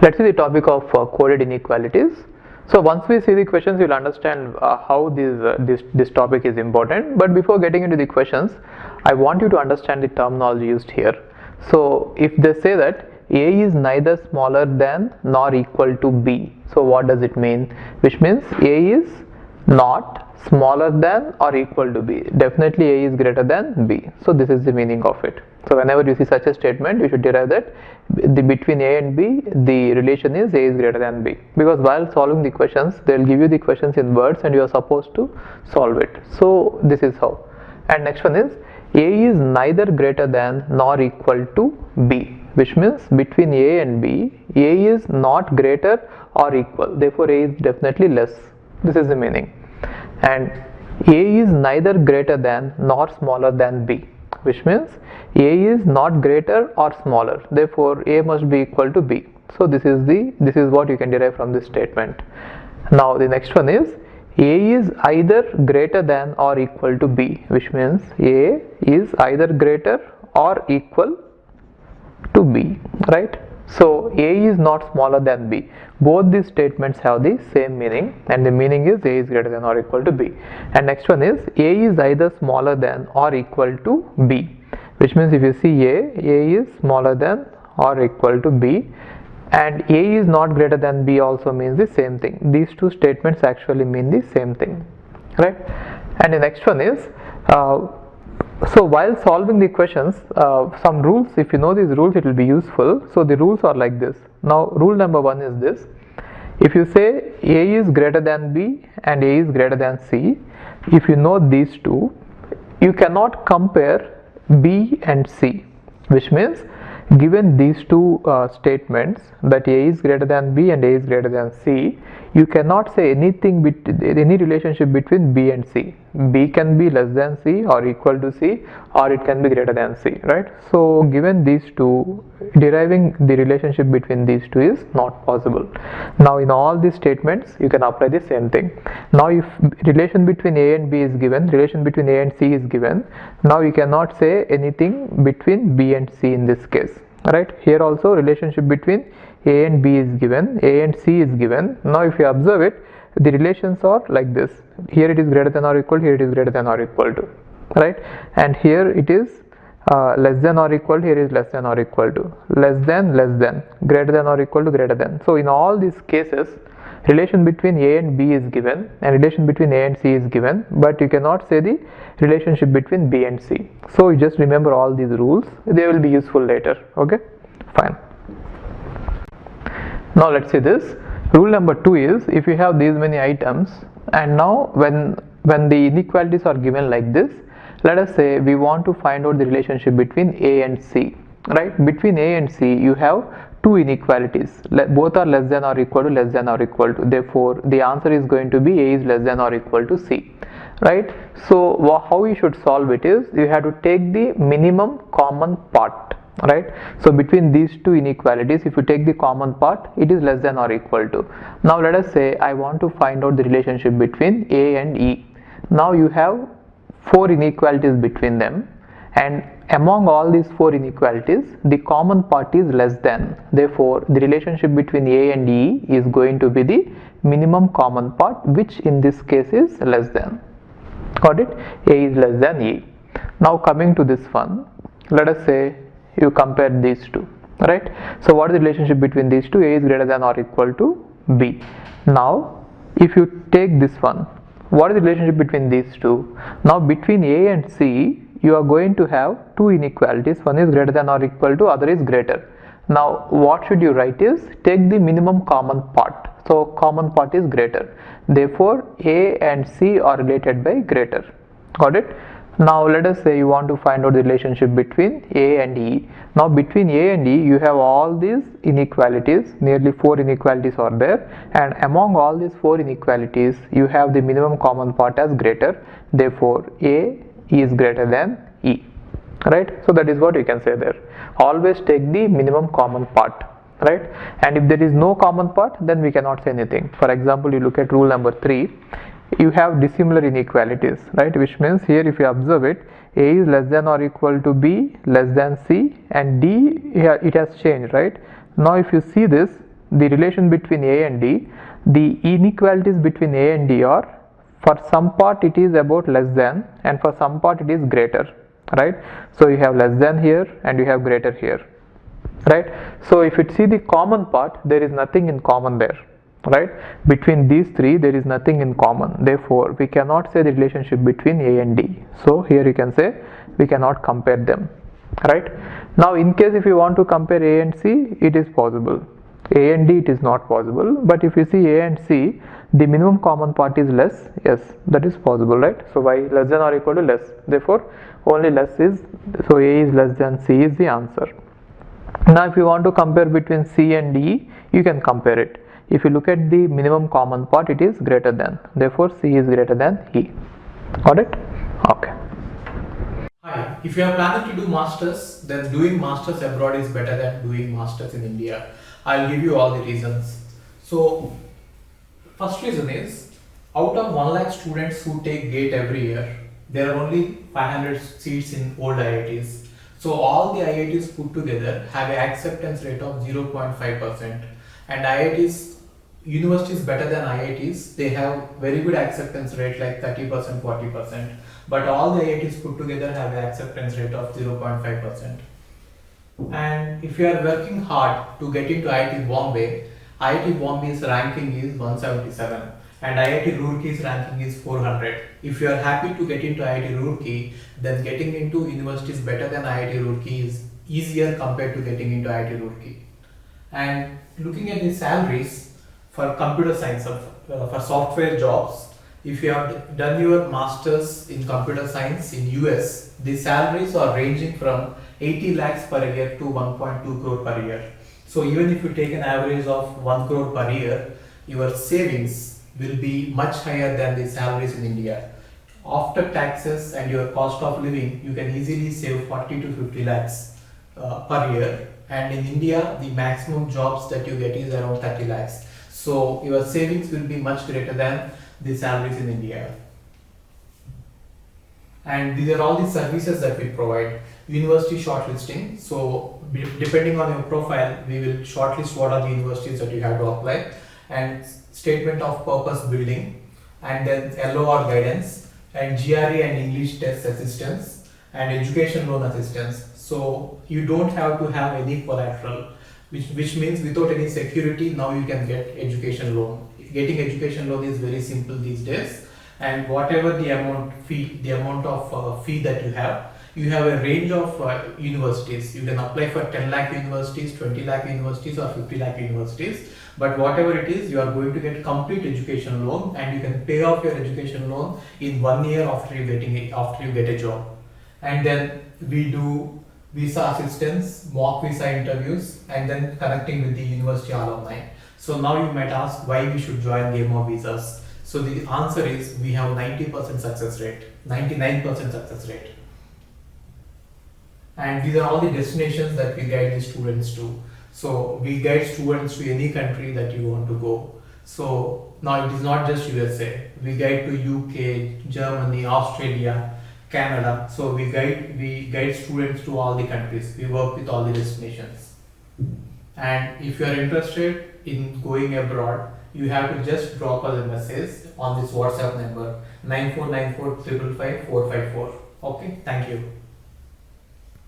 Let's see the topic of coded inequalities. So once we see the questions, you'll understand how this topic is important. But before getting into the questions, I want you to understand the terminology used here. So if they say that A is neither smaller than nor equal to B, so what does it mean? Which means A is not smaller than or equal to B. Definitely A is greater than B. So this is the meaning of it. So whenever you see such a statement, you should derive that between A and B, the relation is A is greater than B. Because while solving the questions, they will give you the questions in words and you are supposed to solve it. So this is how. And next one is A is neither greater than nor equal to B. Which means between A and B, A is not greater or equal. Therefore A is definitely less. This is the meaning. And A is neither greater than nor smaller than B, which means A is not greater or smaller. Therefore A must be equal to B. So this is what you can derive from this statement. Now the next one is A is either greater than or equal to B, which means A is either greater or equal to B, right? So A is not smaller than B. Both these statements have the same meaning, and the meaning is A is greater than or equal to B. And next one is A is either smaller than or equal to B, which means if you see A is smaller than or equal to B, and A is not greater than B also means the same thing. These two statements actually mean the same thing, right? And the next one is so while solving the questions, some rules, if you know these rules, it will be useful. So the rules are like this. Now rule number one is this: if you say A is greater than B and A is greater than C, if you know these two, you cannot compare B and C, which means given these two statements that A is greater than B and A is greater than C, you cannot say anything any relationship between B and C. B can be less than C or equal to C, or it can be greater than C, right? So given these two, deriving the relationship between these two is not possible. Now in all these statements you can apply the same thing. Now if relation between A and B is given, relation between A and C is given, now you cannot say anything between B and C in this case, right? Here also relationship between A and B is given, A and C is given. Now if you observe it, the relations are like this. Here it is greater than or equal, here it is greater than or equal to, right? And here it is less than or equal, here is less than or equal to, less than, greater than or equal to, greater than. So in all these cases, relation between A and B is given and relation between A and C is given, but you cannot say the relationship between B and C. So you just remember all these rules, they will be useful later. Okay, fine. Now let's see this. Rule number 2 is if you have these many items, and now when the inequalities are given like this, let us say we want to find out the relationship between A and C, right? Between A and C you have two inequalities, both are less than or equal to, less than or equal to. Therefore the answer is going to be A is less than or equal to C, right? So how you should solve it is you have to take the minimum common part, right? So between these two inequalities, if you take the common part, it is less than or equal to. Now let us say I want to find out the relationship between A and E. Now you have four inequalities between them, and among all these four inequalities the common part is less than. Therefore the relationship between A and E is going to be the minimum common part, which in this case is less than. Got it? A is less than E. Now coming to this one, let us say you compare these two, right? So what is the relationship between these two? A is greater than or equal to B. Now if you take this one, what is the relationship between these two? Now between A and C you are going to have two inequalities, one is greater than or equal to, other is greater. Now what should you write is take the minimum common part. So common part is greater, therefore A and C are related by greater. Got it? Now let us say you want to find out the relationship between A and E. Now between A and E you have all these inequalities, nearly four inequalities are there, and among all these four inequalities you have the minimum common part as greater, therefore A is greater than E, right? So that is what you can say there. Always take the minimum common part, right? And if there is no common part, then we cannot say anything. For example, you look at rule number 3, you have dissimilar inequalities, right? Which means here if you observe it, A is less than or equal to B, less than C, and D, it has changed, right? Now if you see this, the relation between A and D, the inequalities between A and D are, for some part it is about less than, and for some part it is greater, right? So you have less than here and you have greater here, right? So if you see the common part, there is nothing in common there, right? Between these three there is nothing in common, therefore we cannot say the relationship between A and D. So here you can say we cannot compare them, right? Now in case if you want to compare A and C, it is possible. A and D it is not possible, but if you see A and C, the minimum common part is less, yes, that is possible, right? So why less than or equal to less, therefore only less is, so A is less than C is the answer. Now if you want to compare between C and D, you can compare it. If you look at the minimum common part, it is greater than, therefore C is greater than E. Got it? Okay. Hi, if you are planning to do masters, then doing masters abroad is better than doing masters in India. I'll give you all the reasons. So, first reason is, out of 1 lakh students who take GATE every year, there are only 500 seats in old IITs. So all the IITs put together have an acceptance rate of 0.5%, and IITs, universities better than IITs, they have very good acceptance rate like 30%, 40%, but all the IITs put together have an acceptance rate of 0.5%. And if you are working hard to get into IIT Bombay's ranking is 177 and IIT Roorkee's ranking is 400. If you are happy to get into IIT Roorkee, then getting into universities better than IIT Roorkee is easier compared to getting into IIT Roorkee. And looking at the salaries for computer science, for software jobs, if you have done your masters in computer science in US, the salaries are ranging from 80 lakhs per year to 1.2 crore per year. So even if you take an average of 1 crore per year, your savings will be much higher than the salaries in India. After taxes and your cost of living, you can easily save 40 to 50 lakhs per year. And in India, the maximum jobs that you get is around 30 lakhs. So your savings will be much greater than the salaries in India. And these are all the services that we provide. University shortlisting. So depending on your profile, we will shortlist what are the universities that you have to apply, and statement of purpose building, and then LOR guidance, and GRE and English test assistance, and education loan assistance. So you don't have to have any collateral, which means without any security, now you can get education loan. Getting education loan is very simple these days, and whatever the amount of fee that you have a range of universities. You can apply for 10 lakh universities, 20 lakh universities, or 50 lakh universities. But whatever it is, you are going to get complete education loan, and you can pay off your education loan in 1 year after you get a job. And then we do visa assistance, mock visa interviews, and then connecting with the university alumni. So now you might ask why we should join Game of Visas. So the answer is we have 90% success rate, 99% success rate. And these are all the destinations that we guide the students to. So we guide students to any country that you want to go. So now it is not just USA. We guide to UK, Germany, Australia, Canada. So we guide students to all the countries. We work with all the destinations. And if you are interested in going abroad, you have to just drop us a message on this WhatsApp number 9494 555 454. Okay, thank you.